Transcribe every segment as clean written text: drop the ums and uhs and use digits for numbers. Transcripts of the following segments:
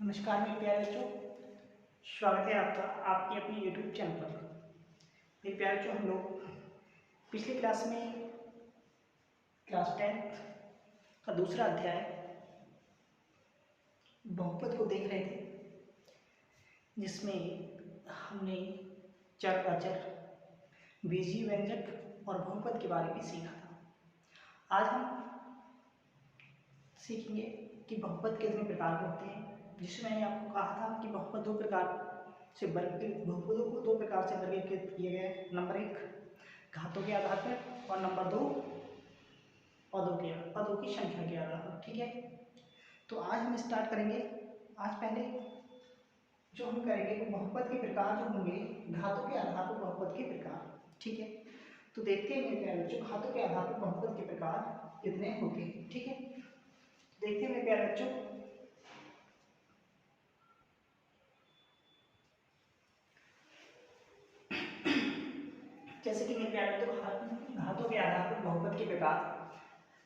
नमस्कार मेरे प्यारे बच्चों, स्वागत है आपका आपके अपने यूट्यूब चैनल पर। मेरे प्यारे बच्चों, हम लोग पिछली क्लास में क्लास 10th का दूसरा अध्याय बहुपद को देख रहे थे, जिसमें हमने चर अचर, बीजीय व्यंजक और बहुपद के बारे में सीखा था। आज हम सीखेंगे कि बहुपद कितने प्रकार के होते हैं। जिसमें मैंने आपको कहा था कि बहुपद दो प्रकार से बहुपदों को दो प्रकार से वर्गीकृत किए गए हैं। नंबर 1 घातों के आधार पर और नंबर 2 पदों की संख्या के आधार पर। ठीक है, तो आज हम स्टार्ट करेंगे। आज पहले जो हम करेंगे वो बहुपद के प्रकार जो होंगे घातों के आधार पर बहुपद के प्रकार। ठीक है, तो देखते हैं मेरे प्यारे बच्चों घातों के आधार पर बहुपद के प्रकार कितने होते हैं। ठीक है, देखते हैं मेरे प्यारे बच्चों। जैसे कि मेरे प्यारे बच्चों घातों के आधार पर बहुपद के प्रकार।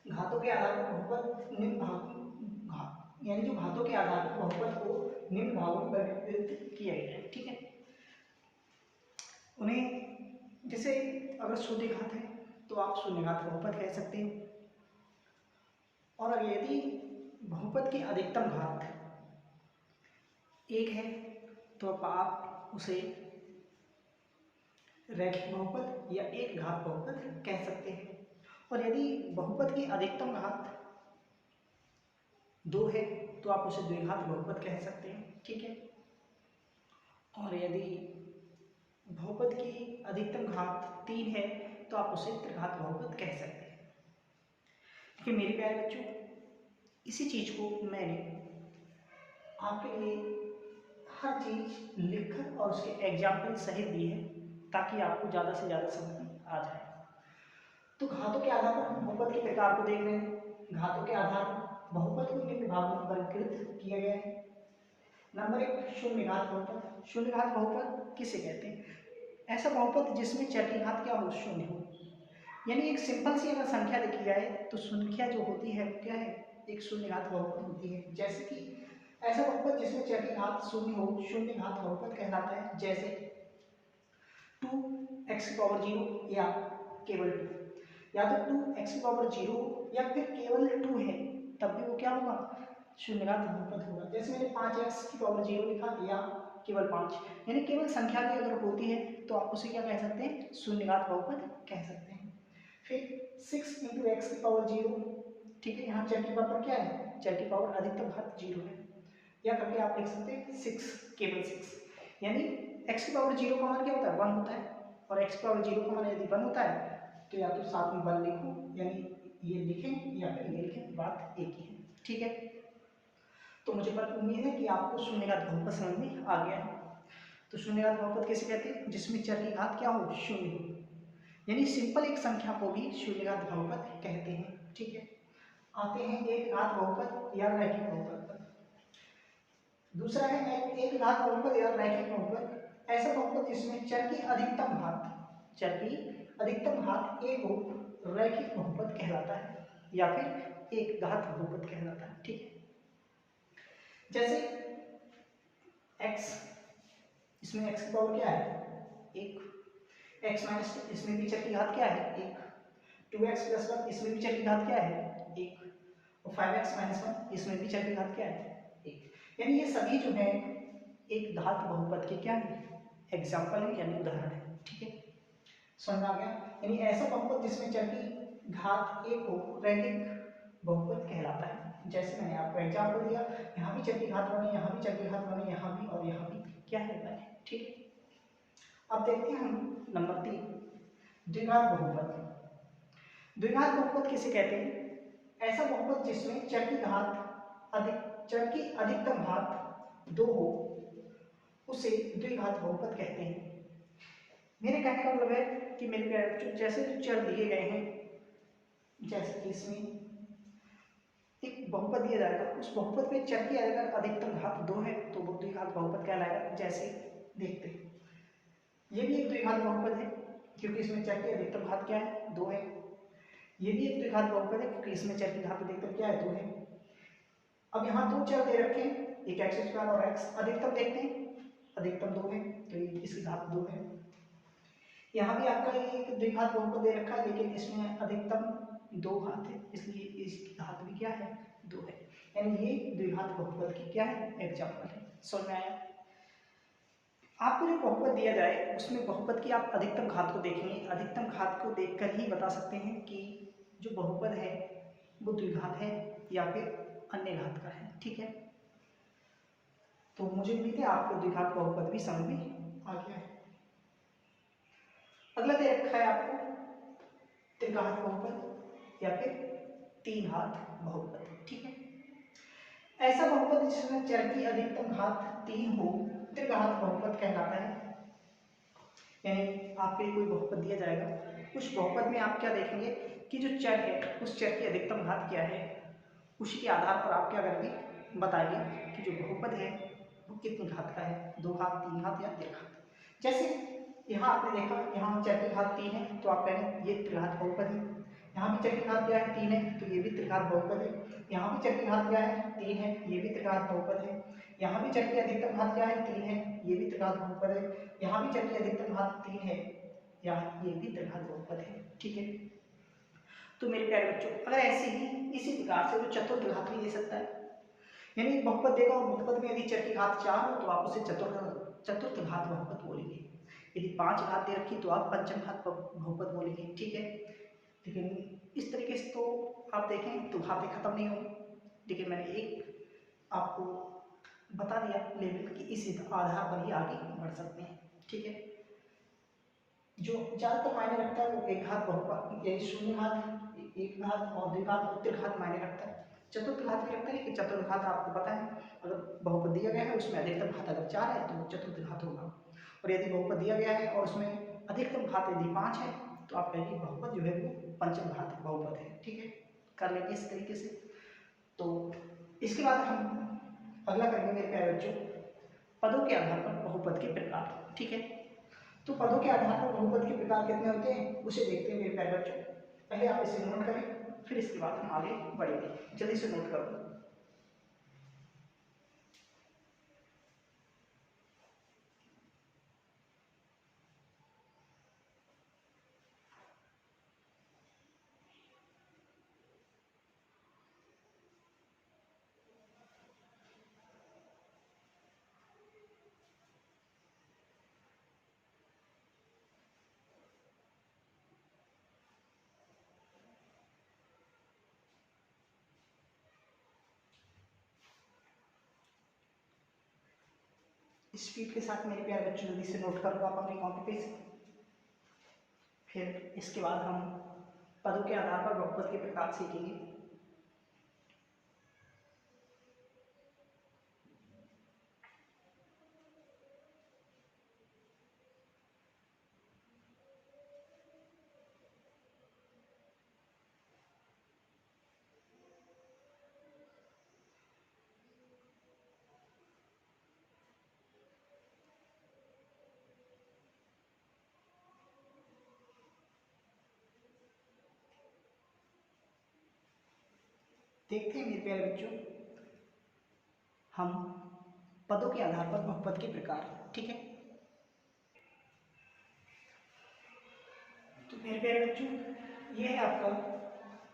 घातों के आधार पर बहुपद निम्न भाग यानी जो घातों के आधार पर बहुपद को निम्न भागों में वर्गीकृत किया गया है। ठीक है, उन्हें जैसे अगर शून्य घात है तो आप शून्य घात बहुपद कह सकते हैं, और यदि बहुपद की अधिकतम घात 1 है तो आप उसे रैखिक बहुपद या एक घात बहुपद कह सकते हैं। और यदि बहुपद की अधिकतम घात 2 है तो आप उसे द्विघात बहुपद कह सकते हैं। ठीक है, और यदि बहुपद की अधिकतम घात 3 है तो आप उसे त्रिघात बहुपद कह सकते हैं। देखिए मेरे प्यारे बच्चों, इसी चीज को मैंने आपके लिए हर चीज लिखकर और उसके एग्जाम्पल सहित दी है ताकि आपको ज़्यादा से ज़्यादा समझ में आ जाए। तो घातों के आधार पर हम बहुपद के प्रकार को देख रहे हैं। घातों के आधार पर बहुपद को निम्न भागों में वर्गीकृत किया गया है। नंबर 1 शून्य घात बहुपद। शून्य घात बहुपद किसे कहते हैं? ऐसा बहुपद जिसमें चर की घात क्या हो? शून्य हो। यानी एक सिंपल सी अगर संख्या लिखी जाए तो संख्या जो होती है क्या है? एक शून्य घात बहुपद होती है। जैसे कि ऐसा बहुपद जिसमें चर की घात शून्य हो शून्य घात बहुपद कहलाता है। जैसे 2x⁻0 या केवल 2, या तो 2x⁻0 या फिर केवल 2 है तब भी वो क्या होगा? शून्य घात बहुपद होगा। जैसे मैंने 5x⁻0 लिखा या केवल 5, यानी केवल संख्या भी अगर होती है तो आप उसे क्या कह सकते हैं? शून्य घात बहुपद कह सकते हैं। फिर 6 × x⁻0, ठीक है, यहाँ चर की पावर क्या है? चर की पावर अधिकतम घात 0 है, या करके आप लिख सकते हैं 6 केवल 6, यानी x⁻0 का मान क्या होता है? 1 होता है, और x⁻0 का मान यदि 1 होता है तो या तो साथ में 1 लिखो, यानी ये लिखें या फिर ये लिखें, बात एक ही है। ठीक है, तो मुझे पर उम्मीद है कि आपको शून्य घात बहुपद समझ में आ गया है। तो शून्य घात बहुपद कैसे कहते हैं? जिसमें चर की घात क्या हो? शून्य हो, यानी सिंपल एक संख्या को भी शून्य घात बहुपद कहते हैं। ठीक है, आते हैं एक घात बहुपद या रैखिक बहुपद पर। दूसरा है एक घात बहुपद या रैखिक बहुपद। ऐसा बहुपद जिसमें चर की अधिकतम घात 1 हो रैखिक बहुपद कहलाता है, या फिर एक घात बहुपद कहलाता है। ठीक है, जैसे x, इसमें x की पावर क्या है? 1, x - इसमें भी चर की घात क्या है? 1, 2x + 1 इसमें भी चर की घात क्या है? 1, और 5x - 1 इसमें भी चर की घात क्या है? 1। यानी ये सभी जो है एक घात बहुपद के क्या है? एग्जाम्पल है, यानी उदाहरण है। ठीक है, समझ में आ गया? यानी ऐसा बहुपद जिसमें चर की घात 1 हो रैखिक बहुपद कहलाता है। जैसे मैंने आपको एग्जाम्पल दिया, यहाँ भी चर की घात 1 है, यहाँ भी चर की घात 1 है, यहाँ भी और यहाँ भी क्या है? 1 है। ठीक है, अब देखते हैं हम नंबर 3 द्विघात बहुपद। द्विघात बहुपद किसे कहते हैं? ऐसा बहुपद जिसमें चर की अधिकतम घात 2 हो उसे द्विघात बहुपद कहते हैं। मेरे कहने का मतलब है कि मेरे प्यारे बच्चों, जैसे जो चर दिए गए हैं, जैसे कि इसमें एक बहुपद दिया जाएगा, उस बहुपद में चर की अगर अधिकतम घात 2 है तो वो द्विघात बहुपद कहलाएगा। जैसे देखते हैं, ये भी एक द्विघात बहुपद है क्योंकि इसमें चर की अधिकतम घात क्या है? 2 है। ये भी एक द्विघात बहुपद है क्योंकि इसमें चर की घात अधिकतम क्या है? 2 है। अब यहाँ 2 चर दे रखे हैं, एक एक्स स्क्वायर और एक्स अधिकतम देखते हैं, अधिकतम 2 है तो ये इसकी घात 2 है। यहाँ भी आपका एक द्विघात बहुपद दे रखा है लेकिन इसमें अधिकतम 2 घात है, इसलिए इसकी घात भी क्या है 2 है, यानी ये द्विघात बहुपद की क्या है एग्जाम्पल है। समझ में आया? आपको जो बहुपद दिया जाए उसमें बहुपद की आप अधिकतम घात को देखेंगे, अधिकतम घात को देखकर ही बता सकते हैं कि जो बहुपद है वो द्विघात है या फिर अन्य घात का है। ठीक है, तो मुझे उम्मीद है आपको द्विघात बहुपद भी समझ में आ गया है। अगला दे रखा है आपको त्रिघात बहुपद या फिर तीन घात बहुपद। ठीक है, ऐसा बहुपद जिसमें चर की अधिकतम घात 3 हो त्रिघात बहुपद कहलाता है। यानी आपके लिए कोई बहुपद दिया जाएगा, उस बहुपद में आप क्या देखेंगे कि जो चर है उस चर की अधिकतम घात क्या है, उसी के आधार पर आप क्या करेंगे बताइए कि जो बहुपद है वो कितनी घात का है, 2 घात 3 घात या त्रिघात। जैसे यहाँ आपने देखा यहाँ चर की घात 3 है तो आप कहेंगे ये त्रिघात बहुपद है, यहाँ भी चर की घात क्या है 3 है तो ये भी त्रिघात बहुपद है, यहाँ भी चर की घात क्या है 3 है ये भी त्रिघात बहुपद है, यहाँ भी चर की अधिकतम घात क्या है 3 है ये भी त्रिघात बहुपद है, यहाँ भी चर की अधिकतम घात 3 है यहाँ ये भी त्रिघात बहुपद है। ठीक है, तो मेरे प्यारे बच्चों अगर ऐसे ही इसी प्रकार से वो चतुर्थ घात भी दे सकता है, यानी बहुपद देगा और बहुपद में यदि चर की घात 4 हो तो आप उसे चतुर्थ घात बहुपद बोलेंगे, यदि 5 घात दे रखी तो आप पंचम घात बहुपद बोलेंगे। ठीक है, लेकिन इस तरीके से तो आप देखें तो घातें खत्म नहीं होंगी, लेकिन मैंने एक आपको बता दिया लेवल कि इस आधार पर ही आगे बढ़ सकते हैं। ठीक है, जो ज़्यादातर मायने रखता है वो एक घात बहुपद यानी शून्य घात, एक घात और द्विघात और त्रिघात मायने रखता है। चतुर्थ घात भी रखता है लेकिन चतुर्थ घात आपको पता है अगर बहुपद दिया गया है उसमें अधिकतम घात अगर 4 है तो वो चतुर्थ घात होगा, और यदि बहुपद दिया गया है और उसमें अधिकतम घात यदि 5 है तो आप कहेंगे बहुपद जो है वो पंचम घात बहुपद है। ठीक है, कर लेंगे इस तरीके से। तो इसके बाद हम अगला करेंगे मेरे प्यारे बच्चों पदों के आधार पर बहुपद के प्रकार। ठीक है, तो पदों के आधार पर बहुपद के प्रकार कितने होते हैं उसे देखते हैं मेरे प्यारे बच्चों। पहले आप इसे नोट करें फिर इसके बाद हम आगे बढ़ेंगे, जल्दी से नोट कर दो। स्पीड के साथ मेरे प्यारे बच्चों जल्दी से नोट कर लो आप अपनी कॉपी पे। फिर इसके बाद हम पदों के आधार पर बहुपद के प्रकार सीखेंगे। देखते हैं मेरे प्यारे बच्चों हम पदों के आधार पर बहुपद के प्रकार। ठीक है, तो मेरे प्यारे बच्चों ये है आपका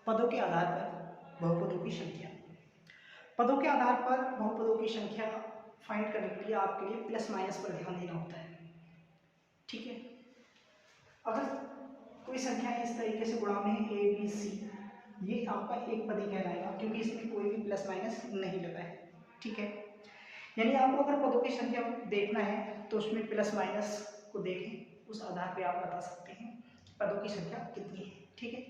पदों के आधार पर बहुपदों की संख्या। पदों के आधार पर बहुपदों की संख्या फाइंड करने के लिए आपके लिए प्लस माइनस पर ध्यान देना होता है। ठीक है, अगर कोई संख्या इस तरीके से गुणा में है ए बी सी, ये आपका एक पद ही कहलाएगा क्योंकि इसमें कोई भी प्लस माइनस नहीं लगा है। ठीक है, यानी आपको अगर पदों की संख्या देखना है तो उसमें प्लस माइनस को देखें, उस आधार पे आप बता सकते हैं पदों की संख्या कितनी है। ठीक है,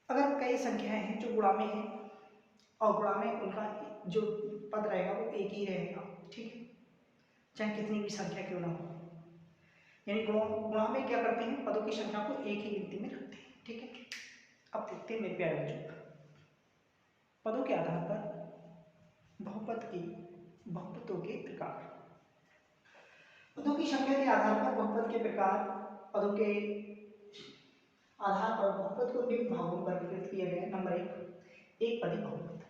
अगर कई संख्याएं हैं जो गुणा में है और गुणा में उनका जो पद रहेगा वो एक ही रहेगा। ठीक है, चाहे कितनी भी संख्या क्यों ना हो, यानी गुणा में क्या करते हैं पदों की संख्या को एक ही गिनती में रखते हैं। ठीक है, अब देखते हैं मेरे प्यारे बच्चों पदों के आधार पर बहुपदों के प्रकार। पदों की संख्या के आधार पर बहुपद के प्रकार। पदों के आधार पर बहुपद को निम्न भागों में वर्गीकृत किया गया। नंबर 1 एक पदी बहुपद।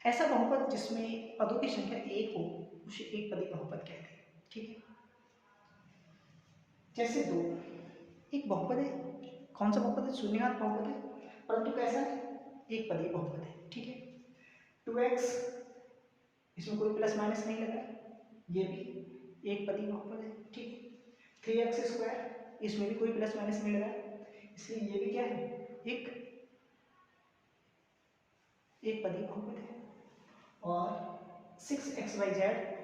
ऐसा बहुपद जिसमें पदों की संख्या एक हो उसे एक पदी बहुपद कहते हैं, ठीक है। जैसे 2 एक बहुपद है, कौन सा बहुपद है? शून्यघात बहुपद है, परंतु कैसा है? एक पदी बहुपद है, ठीक है। 2x इसमें कोई प्लस माइनस नहीं लगा, ये भी एक पदी बहुपद है, ठीक है। 3x² इसमें भी कोई प्लस माइनस नहीं लगा, इसलिए ये भी क्या है? एक पदी बहुपद है। और 6xyz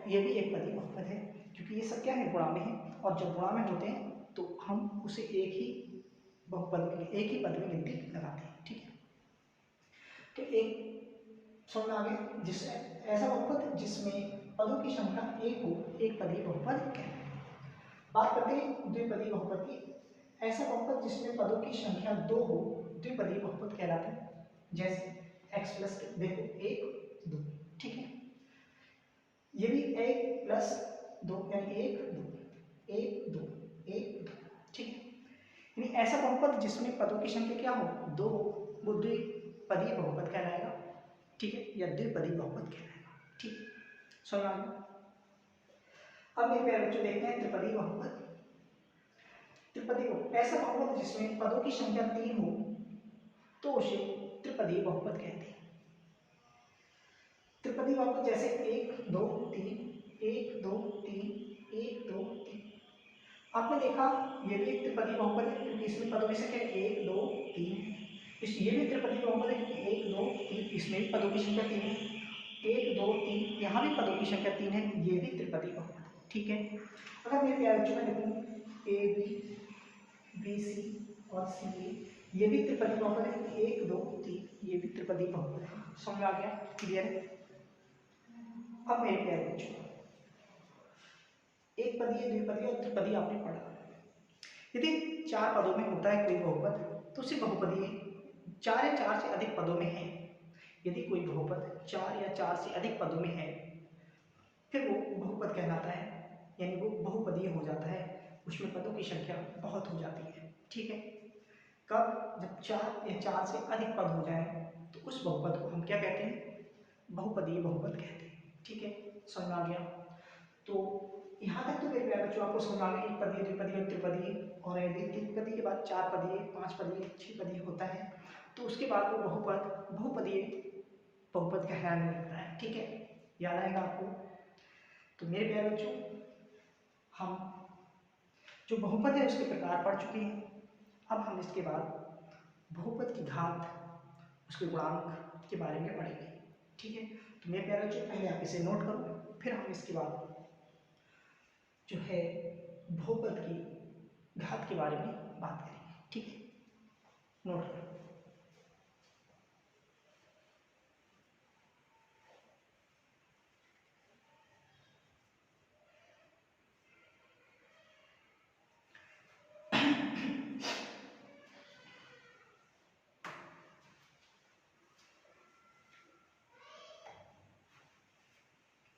ये भी एक पदी बहुपद है, क्योंकि ये सब क्या है? गुणा में है, और जब गुणा में होते हैं तो हम उसे एक ही पद में गिनती लगाते हैं, ठीक है। तो एक समझ में आ गया, जिस ऐसा बहुपद जिसमें पदों की संख्या एक हो एक पदी बहुपद कहते हैं। बात करते हैं द्विपदी बहुपद की। ऐसा बहुपद जिसमें पदों की संख्या 2 हो द्विपदी बहुपद कहलाता है। जैसे x प्लस देखो 1 2, ठीक है। ये भी 1 प्लस 2 यानी 1 2 1 2 1 2, ठीक है। यानी ऐसा बहुपद जिसमें पदों की संख्या क्या हो? 2 हो, वो द्विपदी बहुपद कहलाएगा, ठीक है, या द्विपदी बहुपद कहलाएगा, ठीक है। समझ आ गया? अब मेरे प्यारे बच्चों देखते हैं त्रिपदी बहुपद। त्रिपदी बहुपद ऐसा बहुपद जिसमें पदों की संख्या 3 हो तो उसे त्रिपदी बहुपद कहते हैं। त्रिपदी बहुपद जैसे 1 2 3 1 2 3 1 2 3। आपने देखा ये भी एक त्रिपदी बहुपद है, क्योंकि इसमें पदों की संख्या 1 2 3। ये भी त्रिपदी बहुपद है, क्योंकि 1 2 3 इसमें भी पदों की संख्या 3 है। 1 2 3 यहाँ भी पदों की संख्या 3 है, ये भी त्रिपदी बहुपद है, ठीक है। अगर मेरे प्यारे बच्चों में लिखूँ AB BC और CA, ये भी त्रिपदी बहुपद है, 1 2 3 ये भी त्रिपदी बहुपद है। समझ आ गया? क्लियर है? अब मेरे प्यारे बच्चों एक पदी द्विपदी और त्रिपदी आपने पढ़ा। यदि 4 पदों में होता है कोई बहुपद तो उसे बहुपदी है। 4 या 4 से अधिक पदों में है, यदि कोई बहुपद 4 या 4 से अधिक पदों में है फिर वो बहुपद कहलाता है, यानी वो बहुपदीय हो जाता है, उसमें पदों की संख्या बहुत हो जाती है, ठीक है। कब? जब 4 या 4 से अधिक पद हो जाए तो उस बहुपद को हम क्या कहते हैं? बहुपदीय बहुपद कहते हैं, ठीक है। समझ में आ गया? तो यहाँ तक तो मेरे प्यारे बच्चों आपको समझ आ गया एक पदीय द्विपदीय और त्रिपदीय। और यदि त्रिपदी के बाद 4 पदीय 5 पदीय 6 पदीय होता है तो उसके बाद वो बहुपदीय बहुपद कहलाने लगता है, ठीक है। याद आएगा आपको? तो मेरे प्यारे बच्चों हम जो बहुपद है उसके प्रकार पढ़ चुके हैं। अब हम इसके बाद बहुपद की घात उसके गुणांक के बारे में पढ़ेंगे, ठीक है। तो मेरे प्यारे बच्चों पहले आप इसे नोट करो, फिर हम इसके बाद जो है बहुपद की घात के बारे में बात करेंगे, ठीक है। नोट करो।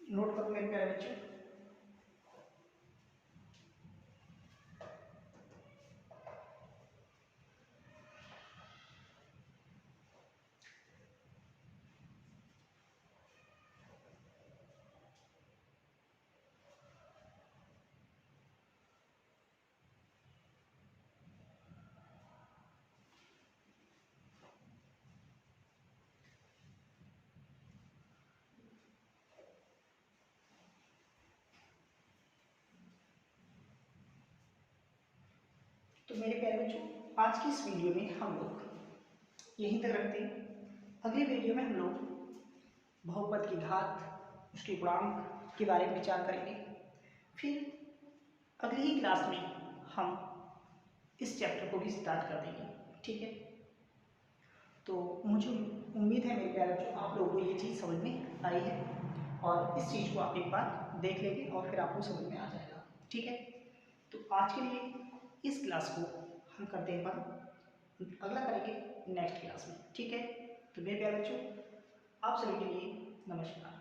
नोट करो मेरे प्यारे बच्चों। तो मेरे प्यारे बच्चों आज की इस वीडियो में हम लोग यहीं तक रखते हैं। अगली वीडियो में हम लोग बहुपद की घात उसके गुणांक के बारे में विचार करेंगे। फिर अगली ही क्लास में हम इस चैप्टर को भी स्टार्ट कर देंगे, ठीक है। तो मुझे उम्मीद है मेरे प्यारे बच्चों आप लोगों को ये चीज़ समझ में आई है, और इस चीज़ को आप एक बार देख लेंगे और फिर आपको समझ में आ जाएगा, ठीक है। तो आज के लिए इस क्लास को हम करते हैं बंद, अगला करेंगे नेक्स्ट क्लास में, ठीक है। तो मेरे प्यारे बच्चों आप सभी के लिए नमस्कार।